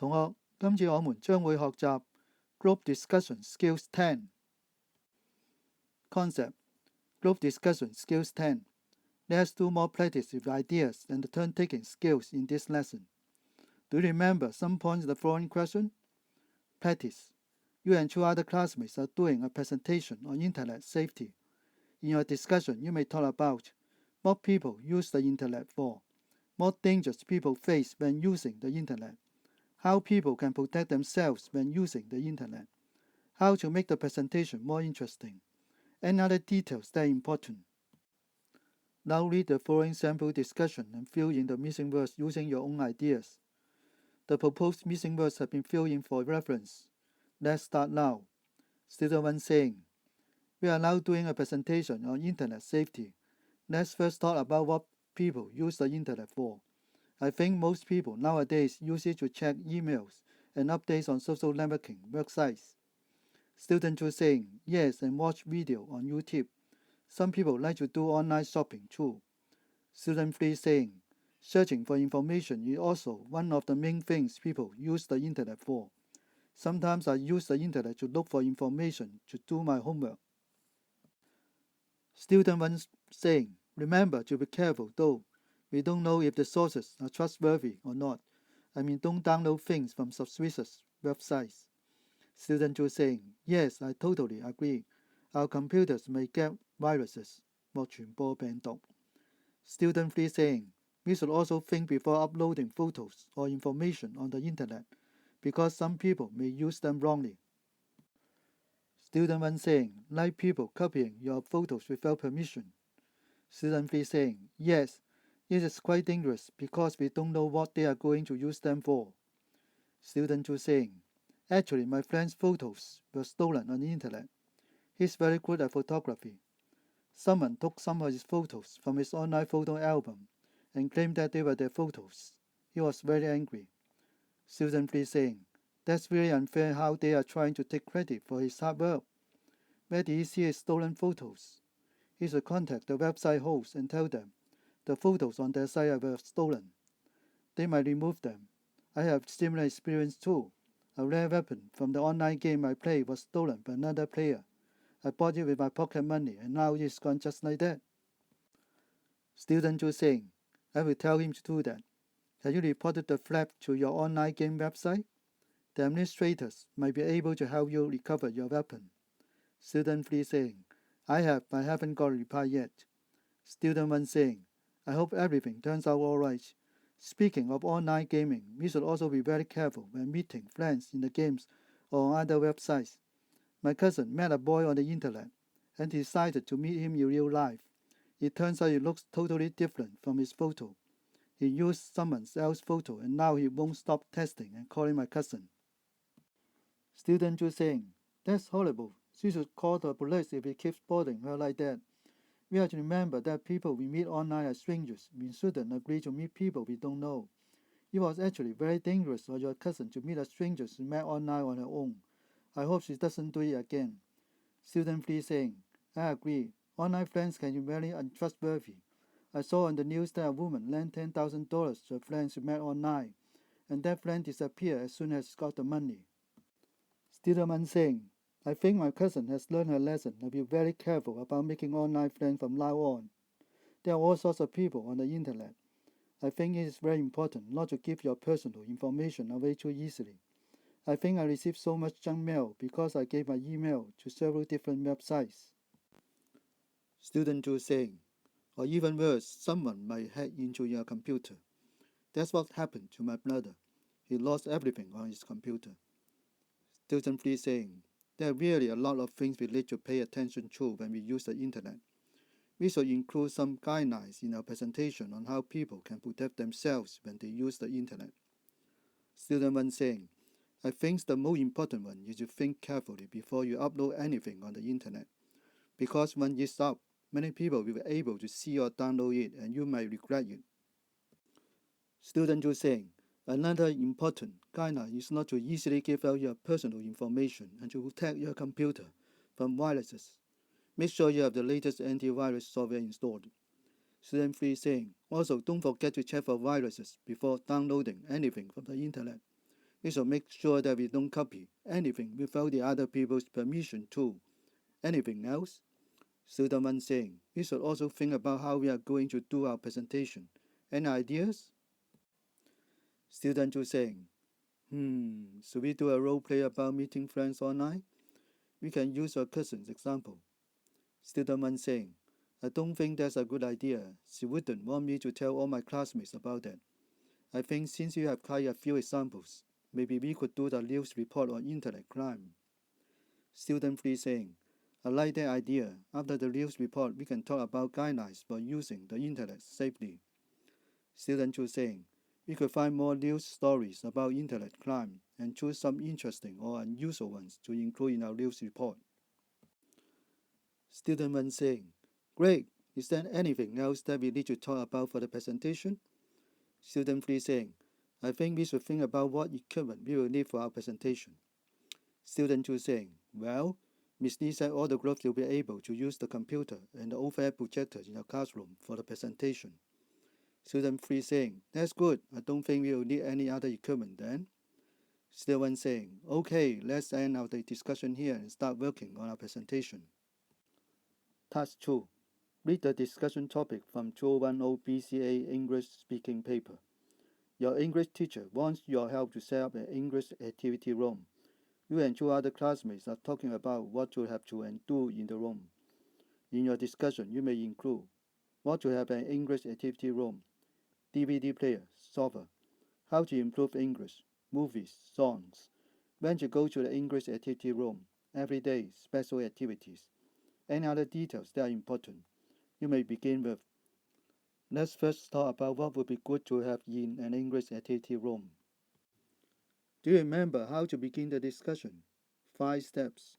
同學，今次我們將會學習 Group Discussion Skills 10 Concept Group Discussion Skills 10 Let's do more practice with ideas and the turn-taking skills in this lesson. Do you remember some points of the following question? Practice. You and two other classmates are doing a presentation on internet safety. In your discussion, you may talk about what people use the internet for, what dangers people face when using the internet, how people can protect themselves when using the internet, how to make the presentation more interesting, and other details that are important. Now read the following sample discussion and fill in the missing words using your own ideas. The proposed missing words have been filled in for reference. Let's start now. Student 1 saying, we are now doing a presentation on internet safety. Let's first talk about what people use the internet for. I think most people nowadays use it to check emails and updates on social networking websites. Student 2 saying, yes, and watch video on YouTube. Some people like to do online shopping too. Student 3 saying, searching for information is also one of the main things people use the internet for. Sometimes I use the internet to look for information to do my homework. Student 1 saying, remember to be careful though. We don't know if the sources are trustworthy or not. I mean, don't download things from suspicious websites. Student 2 saying, yes, I totally agree. Our computers may get viruses, 或傳播病毒. Student 3 saying, we should also think before uploading photos or information on the internet, because some people may use them wrongly. Student 1 saying, like people copying your photos without permission. Student 3 saying, yes, it is quite dangerous because we don't know what they are going to use them for. Student 2 saying, actually my friend's photos were stolen on the internet. He's very good at photography. Someone took some of his photos from his online photo album and claimed that they were their photos. He was very angry. Student 3 saying, that's really unfair how they are trying to take credit for his hard work. Where did he see his stolen photos? He should contact the website host and tell them the photos on their site were stolen. They might remove them. I have similar experience too. A rare weapon from the online game I played was stolen by another player. I bought it with my pocket money and now it's gone just like that. Student 2 saying, I will tell him to do that. Have you reported the theft to your online game website? The administrators might be able to help you recover your weapon. Student 3 saying, I haven't got a reply yet. Student 1 saying, I hope everything turns out alright. Speaking of online gaming, we should also be very careful when meeting friends in the games or on other websites. My cousin met a boy on the internet and decided to meet him in real life. It turns out he looks totally different from his photo. He used someone else's photo and now he won't stop texting and calling my cousin. Student 2 saying, that's horrible. She should call the police if he keeps bothering her like that. We have to remember that people we meet online are strangers. We shouldn't agree to meet people we don't know. It was actually very dangerous for your cousin to meet a stranger she met online on her own. I hope she doesn't do it again. Student 3 saying, I agree. Online friends can be very untrustworthy. I saw on the news that a woman lent $10,000 to a friend she met online, and that friend disappeared as soon as she got the money. Student 1 saying, I think my cousin has learned her lesson and be very careful about making online friends from now on. There are all sorts of people on the internet. I think it is very important not to give your personal information away too easily. I think I received so much junk mail because I gave my email to several different websites. Student 2 saying, or even worse, someone might hack into your computer. That's what happened to my brother. He lost everything on his computer. Student 3 saying, there are really a lot of things we need to pay attention to when we use the internet. We should include some guidelines in our presentation on how people can protect themselves when they use the internet. Student 1 saying, I think the most important one is to think carefully before you upload anything on the internet. Because when it's up, many people will be able to see or download it and you might regret it. Student 2 saying, another important guideline is not to easily give out your personal information and to protect your computer from viruses. Make sure you have the latest antivirus software installed. Student 3 saying, also don't forget to check for viruses before downloading anything from the internet. We should make sure that we don't copy anything without the other people's permission too. Anything else? Student 1 saying, we should also think about how we are going to do our presentation. Any ideas? Student 2 saying, should we do a role play about meeting friends online? We can use your cousin's example. Student 1 saying, I don't think that's a good idea. She wouldn't want me to tell all my classmates about that. I think since you have quite a few examples, maybe we could do the news report on internet crime. Student 3 saying, I like that idea. After the news report, we can talk about guidelines for using the internet safely. Student 2 saying, we could find more news stories about internet crime and choose some interesting or unusual ones to include in our news report. Student 1 saying, great, is there anything else that we need to talk about for the presentation? Student 3 saying, I think we should think about what equipment we will need for our presentation. Student 2 saying, well, Ms. Lee said all the groups will be able to use the computer and the overhead projector in the classroom for the presentation. Student 3 saying, that's good, I don't think we will need any other equipment then. Student 1 saying, okay, let's end our discussion here and start working on our presentation. Task 2. Read the discussion topic from 2010 BCA English speaking paper. Your English teacher wants your help to set up an English activity room. You and 2 other classmates are talking about what to have to and do in the room. In your discussion, you may include what to have an English activity room, DVD player, software, how to improve English, movies, songs, when to go to the English activity room, every day, special activities, any other details that are important. You may begin with, let's first talk about what would be good to have in an English activity room. Do you remember how to begin the discussion? 5 steps.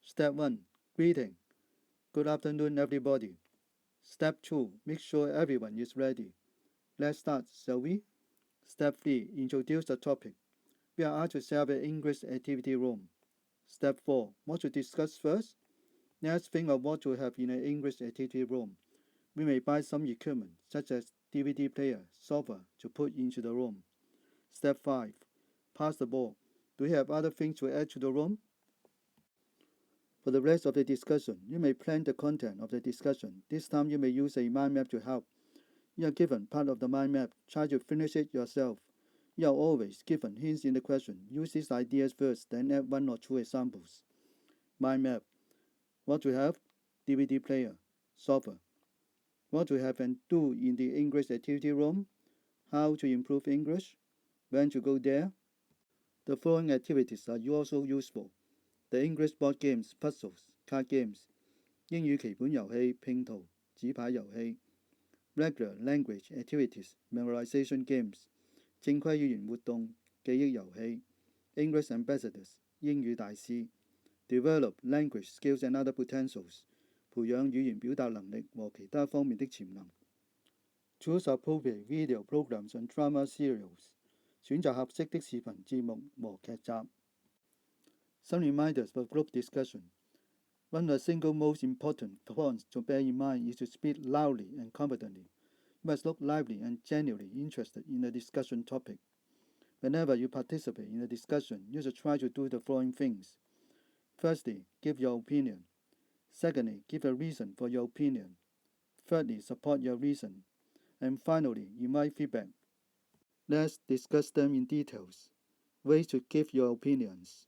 Step 1. Greeting. Good afternoon, everybody. Step 2. Make sure everyone is ready. Let's start, shall we? Step 3. Introduce the topic. We are asked to set up an English activity room. Step 4. What to discuss first? Let's think of what to have in an English activity room. We may buy some equipment, such as DVD player, software, to put into the room. Step 5. Pass the ball. Do we have other things to add to the room? For the rest of the discussion, you may plan the content of the discussion. This time you may use a mind map to help. You are given part of the mind map. Try to finish it yourself. You are always given hints in the question. Use these ideas first, then add 1 or 2 examples. Mind map. What to have? DVD player. Software. What to have and do in the English activity room? How to improve English? When to go there? The following activities are also useful. The English board games, puzzles, card games, 英語棋盤遊戲、拼圖、紙牌遊戲 Regular language activities, memorization games, 正規語言活動、記憶遊戲 English ambassadors, 英語大使 Develop language skills and other potentials, 培養語言表達能力和其他方面的潛能 Choose appropriate video programs and drama serials, 選擇合適的視頻節目和劇集 Some reminders for group discussion. One of the single most important points to bear in mind is to speak loudly and confidently. You must look lively and genuinely interested in the discussion topic. Whenever you participate in a discussion, you should try to do the following things. Firstly, give your opinion. Secondly, give a reason for your opinion. Thirdly, support your reason. And finally, invite feedback. Let's discuss them in details. Ways to give your opinions.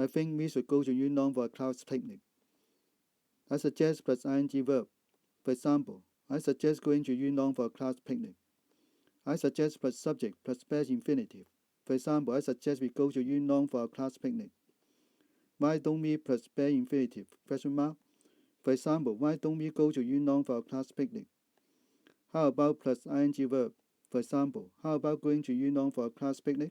I think we should go to Yunnan for a class picnic. I suggest plus ing verb. For example, I suggest going to Yunnan for a class picnic. I suggest plus subject plus past infinitive. For example, I suggest we go to Yunnan for a class picnic. Why don't we plus past infinitive? Question mark. For example, why don't we go to Yunnan for a class picnic? How about plus ing verb? For example, how about going to Yunnan for a class picnic?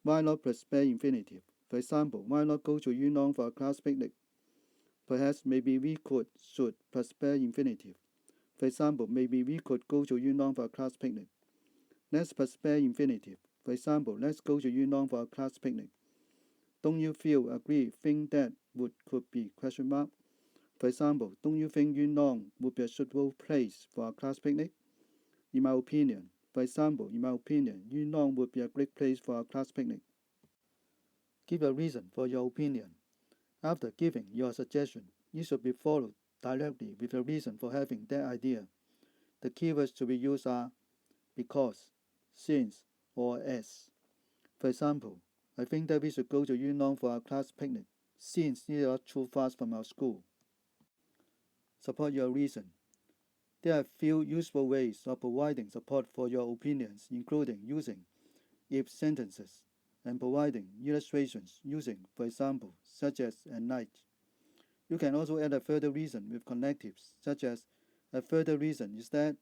Why not plus past infinitive? For example, why not go to Yunnan for a class picnic? Perhaps maybe we could, should, plus past infinitive. For example, maybe we could go to Yunnan for a class picnic. Let's plus past infinitive. For example, let's go to Yunnan for a class picnic. Don't you feel, agree, think that would, could be, question mark. For example, don't you think Yunnan would be a suitable place for a class picnic? In my opinion. For example, in my opinion, Yunnan would be a great place for a class picnic. Give a reason for your opinion. After giving your suggestion, it should be followed directly with a reason for having that idea. The keywords to be used are because, since, or as. For example, I think that we should go to Yunnan for our class picnic, since it is not too far from our school. Support your reason. There are few useful ways of providing support for your opinions, including using if sentences and providing illustrations using, for example, such as at night. You can also add a further reason with connectives, such as a further reason is that,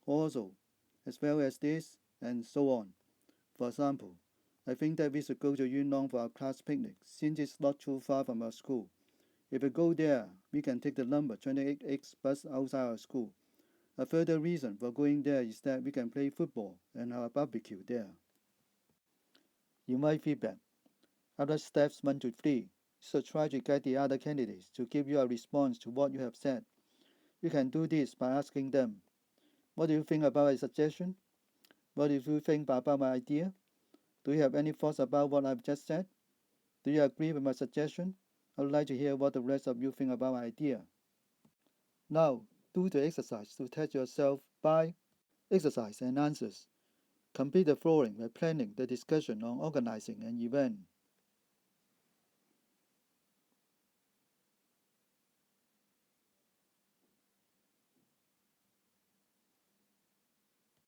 also, as well as this, and so on. For example, I think that we should go to Yunnan for our class picnic, since it's not too far from our school. If we go there, we can take the number 28X bus outside our school. A further reason for going there is that we can play football and have a barbecue there. Invite feedback. After steps 1 to 3, so try to get the other candidates to give you a response to what you have said. You can do this by asking them, what do you think about my suggestion? What do you think about my idea? Do you have any thoughts about what I've just said? Do you agree with my suggestion? I would like to hear what the rest of you think about my idea. Now, do the exercise to test yourself by exercise and answers. Complete the following by planning the discussion on organizing an event.